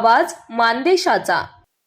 आवाज मानदेशाचा।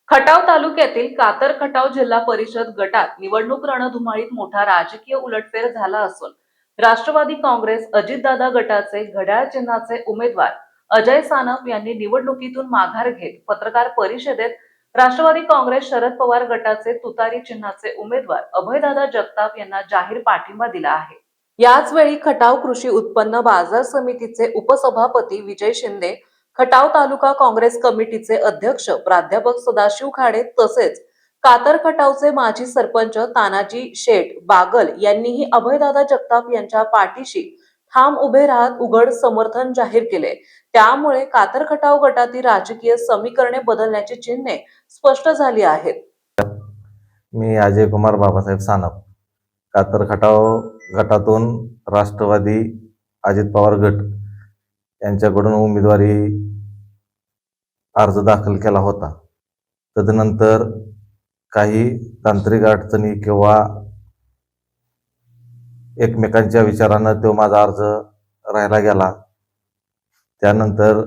खटाव तालुक्यातील कातर खटाव जिल्हा परिषद गटात निवडणूक रणधुमाळीत मोठा राजकीय उलटफेर झाला असून राष्ट्रवादी काँग्रेस अजितदादा गटाचे घड्याळ चिन्हाचे उमेदवार अजय सानप यांनी निवडणुकीतून माघार घेत पत्रकार परिषदेत राष्ट्रवादी काँग्रेस शरद पवार गटाचे तुतारी चिन्हाचे उमेदवार अभयदादा जगताप यांना जाहीर पाठिंबा दिला आहे। याच वेळी खटाव कृषी उत्पन्न बाजार समितीचे उपसभापती विजय शिंदे, खटाव तालुका काँग्रेस कमिटीचे अध्यक्ष प्राध्यापक सदाशिव खाडे तसेच कातर खटावचे माजी सरपंच तानाजी शेठ बागल यांनीही अभयदादा जगताप यांच्या पाठीशी ठाम उभे राहत उघड समर्थन जाहीर केले। त्यामुळे कातर खटाव गटातील राजकीय समीकरणे बदलण्याची चिन्हे स्पष्ट झाली आहेत। मी अजय कुमार बाबासाहेब सानप, कातर खटाव गटातून राष्ट्रवादी अजित पवार गट यांच्याकडून उमेदवारी अर्ज दाखल केला होता। तदनंतर काही तांत्रिक अडचणी किंवा एकमेकांच्या विचारानं तो माझा अर्ज राहिला गेला। त्यानंतर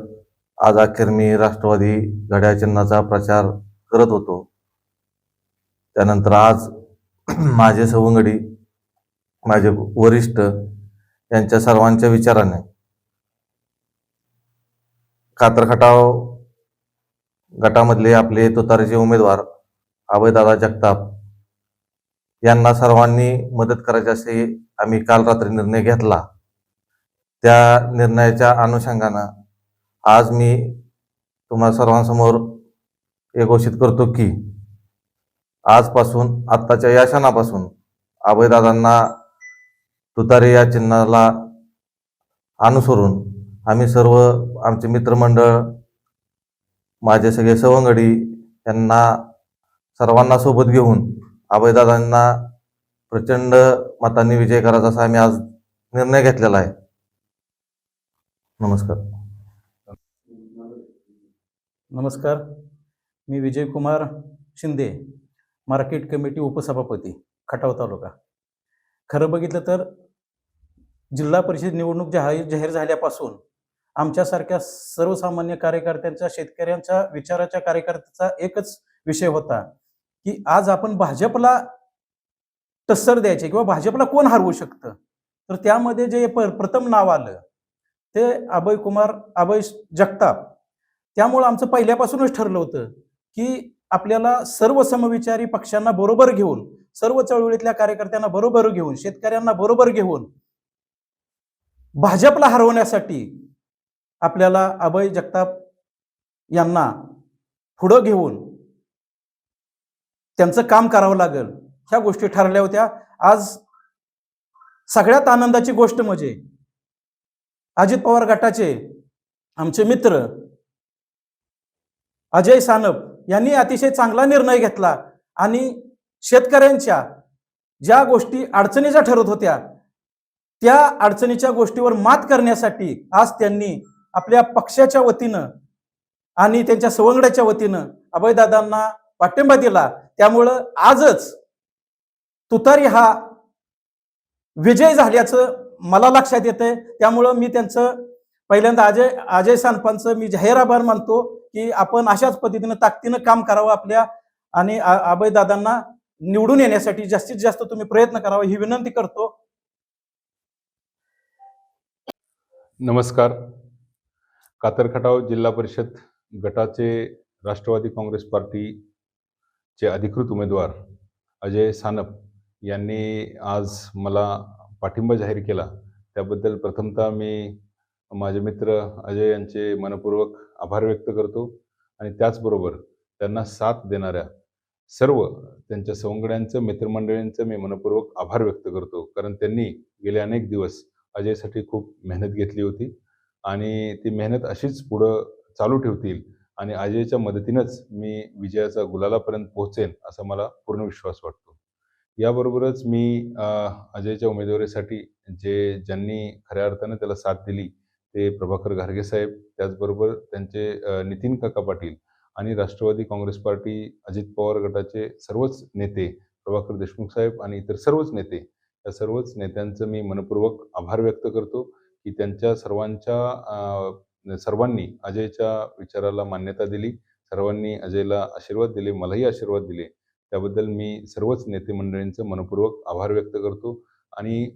आज अखेर मी राष्ट्रवादी घड्याळ चिन्हाचा प्रचार करत होतो। त्यानंतर आज माझे सवंगडी, माझे वरिष्ठ यांच्या सर्वांच्या विचाराने कातर खटाव गटामधले आपले तुतारीचे उमेदवार अभयदादा जगताप यांना सर्वांनी मदत करायची असे आम्ही काल रात्री निर्णय घेतला। त्या निर्णयाच्या अनुषंगानं आज मी तुम्हा सर्वांसमोर हे घोषित करतो की आजपासून, आत्ताच्या या क्षणापासून अभयदादांना तुतारी या चिन्हाला अनुसरून आम्ही सर्व, आमचे मित्रमंडळ, माझे सगळे सवंगडी यांना सर्वांना सोबत घेऊन अभयदादांना प्रचंड मतांनी विजय करायचा असा आम्ही आज निर्णय घेतलेला आहे। नमस्कार। नमस्कार, मी विजय कुमार शिंदे, मार्केट कमिटी उपसभापती खटाव तालुका। खरं बघितलं तर जिल्हा परिषद निवडणूक जाहीर झाल्यापासून आमच्यासारख्या सर्वसामान्य कार्यकर्त्यांच्या, शेतकऱ्यांच्या विचाराच्या कार्यकर्त्याचा एकच विषय होता की आज आपण भाजपला टस्सर द्यायचे किंवा भाजपला कोण हरवू शकतं। तर त्यामध्ये जे प्रथम नाव आलं ते अभय जगताप। त्यामुळं आमचं पहिल्यापासूनच ठरलं होतं की आपल्याला सर्व समविचारी पक्षांना बरोबर घेऊन, सर्व चळवळीतल्या कार्यकर्त्यांना बरोबर घेऊन, शेतकऱ्यांना बरोबर घेऊन भाजपला हरवण्यासाठी आपल्याला अभय जगताप यांना पुढं घेऊन त्यांचं काम करावं लागेल, ह्या गोष्टी ठरल्या होत्या। आज सगळ्यात आनंदाची गोष्ट म्हणजे अजित पवार गटाचे आमचे मित्र अजय सानप यांनी अतिशय चांगला निर्णय घेतला आणि शेतकऱ्यांच्या ज्या गोष्टी अडचणीच्या ठरत होत्या त्या अडचणीच्या गोष्टीवर मात करण्यासाठी आज त्यांनी आपल्या पक्षाच्या वतीनं आणि त्यांच्या सवंगड्याच्या वतीनं अभयदादांना पाठिंबा दिला। त्यामुळं आजच तुतारी हा विजय झाल्याचं मला लक्षात येतंय। त्यामुळं मी त्यांचं पहिल्यांदा अजय सानपांचं मी जाहीर आभार मानतो की आपण अशाच पद्धतीनं ताकदीनं काम करावं आपल्या, आणि अभयदादांना निवडून येण्यासाठी जास्तीत जास्त तुम्ही प्रयत्न करावा ही विनंती करतो। नमस्कार। कातर खटाव जिल्हा परिषद गटाचे राष्ट्रवादी काँग्रेस पार्टीचे अधिकृत उमेदवार अजय सानप यांनी आज मला पाठिंबा जाहीर केला। त्याबद्दल प्रथमतः मी माझे मित्र अजय यांचे मनपूर्वक आभार व्यक्त करतो आणि त्याचबरोबर त्यांना साथ देणाऱ्या सर्व त्यांच्या सवंगड्यांचं, मित्रमंडळींचं मी मनपूर्वक आभार व्यक्त करतो, कारण त्यांनी गेले अनेक दिवस अजयसाठी खूप मेहनत घेतली होती आणि ती मेहनत अशीच पुढं चालू ठेवतील आणि अजयच्या मदतीनंच मी विजयाचा गुलालापर्यंत पोहोचेन असा मला पूर्ण विश्वास वाटतो। याबरोबरच मी अजयच्या उमेदवारीसाठी ज्यांनी खऱ्या अर्थानं त्याला साथ दिली ते प्रभाकर घारगे साहेब, त्याचबरोबर त्यांचे नितीन काका पाटील आणि राष्ट्रवादी काँग्रेस पार्टी अजित पवार गटाचे सर्वच नेते प्रभाकर देशमुख साहेब आणि इतर सर्वच नेते, या सर्वच नेत्यांचं मी मनपूर्वक आभार व्यक्त करतो की त्यांच्या सर्वांच्या सर्वांनी अजयच्या विचाराला मान्यता दिली, सर्वांनी अजयला आशीर्वाद दिले, मलाही आशीर्वाद दिले. त्याबद्दल मी सर्वच नेते मंडळींचं मनपूर्वक आभार व्यक्त करतो. आणि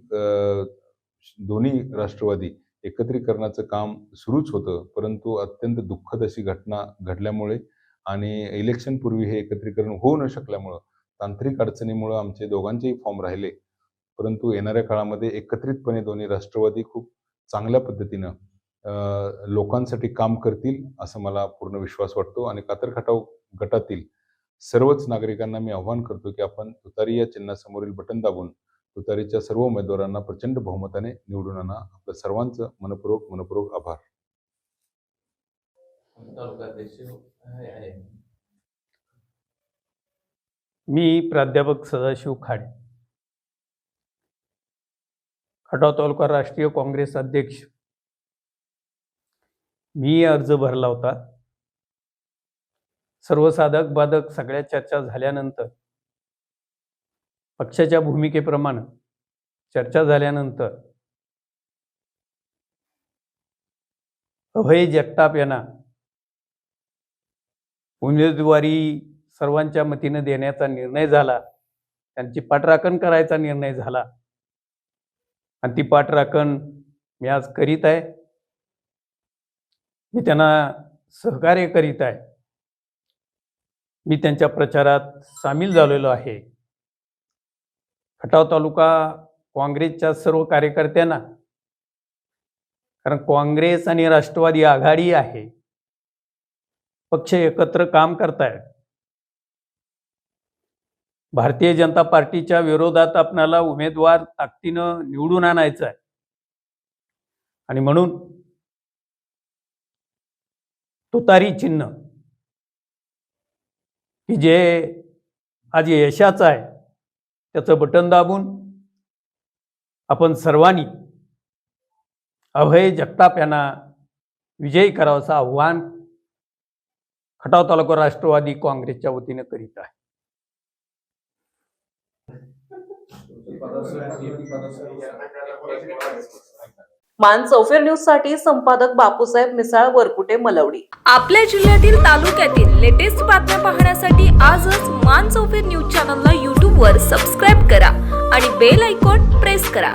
दोन्ही राष्ट्रवादी एकत्रीकरणाचं काम सुरूच होतं, परंतु अत्यंत दुःखद अशी घटना घडल्यामुळे आणि इलेक्शनपूर्वी हे एकत्रीकरण होऊ न शकल्यामुळं, तांत्रिक अडचणीमुळं आमचे दोघांचेही फॉर्म राहिले. परंतु येणाऱ्या काळामध्ये एकत्रितपणे दोन्ही राष्ट्रवादी खूप चांगल्या पद्धतीनं लोकांसाठी काम करतील असं मला पूर्ण विश्वास वाटतो. आणि कातर खटाव गटातील सर्वच नागरिकांना मी आव्हान करतो की आपण तुतारी या चिन्हासमोरील बटन दाबून तुतारीच्या सर्व उमेदवारांना प्रचंड बहुमताने निवडून आणा. आपल्या सर्वांचं मनपूर्वक आभार. मी प्राध्यापक सदाशिव खाडे, खटाव तालुका राष्ट्रीय काँग्रेस अध्यक्ष. मी अर्ज भरला होता. सर्व साधक बाधक सगळ्या चर्चा झाल्यानंतर, पक्षाच्या भूमिकेप्रमाणे चर्चा झाल्यानंतर अभय जगताप यांना उमेदवारी सर्वांच्या मतीने देण्याचा निर्णय झाला. त्यांची पाठराखण करायचा निर्णय झाला आणि ती पाठराखण मी आज करीत आहे. मी त्यांना सहकार्य करीत आहे. मी त्यांच्या प्रचारात सामील झालेलो आहे. खटाव तालुका काँग्रेसच्या सर्व कार्यकर्त्यांना, कारण काँग्रेस आणि राष्ट्रवादी आघाडी आहे, पक्ष एकत्र काम करतायत. भारतीय जनता पार्टीच्या विरोधात आपणाला उमेदवार ताकदीनं निवडून आणायचा आहे आणि म्हणून तुतारी चिन्ह की जे आज यशाचं आहे त्याचं बटन दाबून आपण सर्वांनी अभय जगताप यांना विजयी करावंचं आव्हान खटाव तालुका राष्ट्रवादी काँग्रेसच्या वतीने करीत आहे. मान चौफेर न्यूज साठी संपादक बापूसाहेब मिसाळ, वरकुटे, मलवडी. आपल्या जिल्ह्यातील तालुक्यातील लेटेस्ट बातम्या पाहण्यासाठी आजच मान चौफेर न्यूज चॅनलला YouTube वर सबस्क्राईब करा आणि बेल आयकॉन प्रेस करा.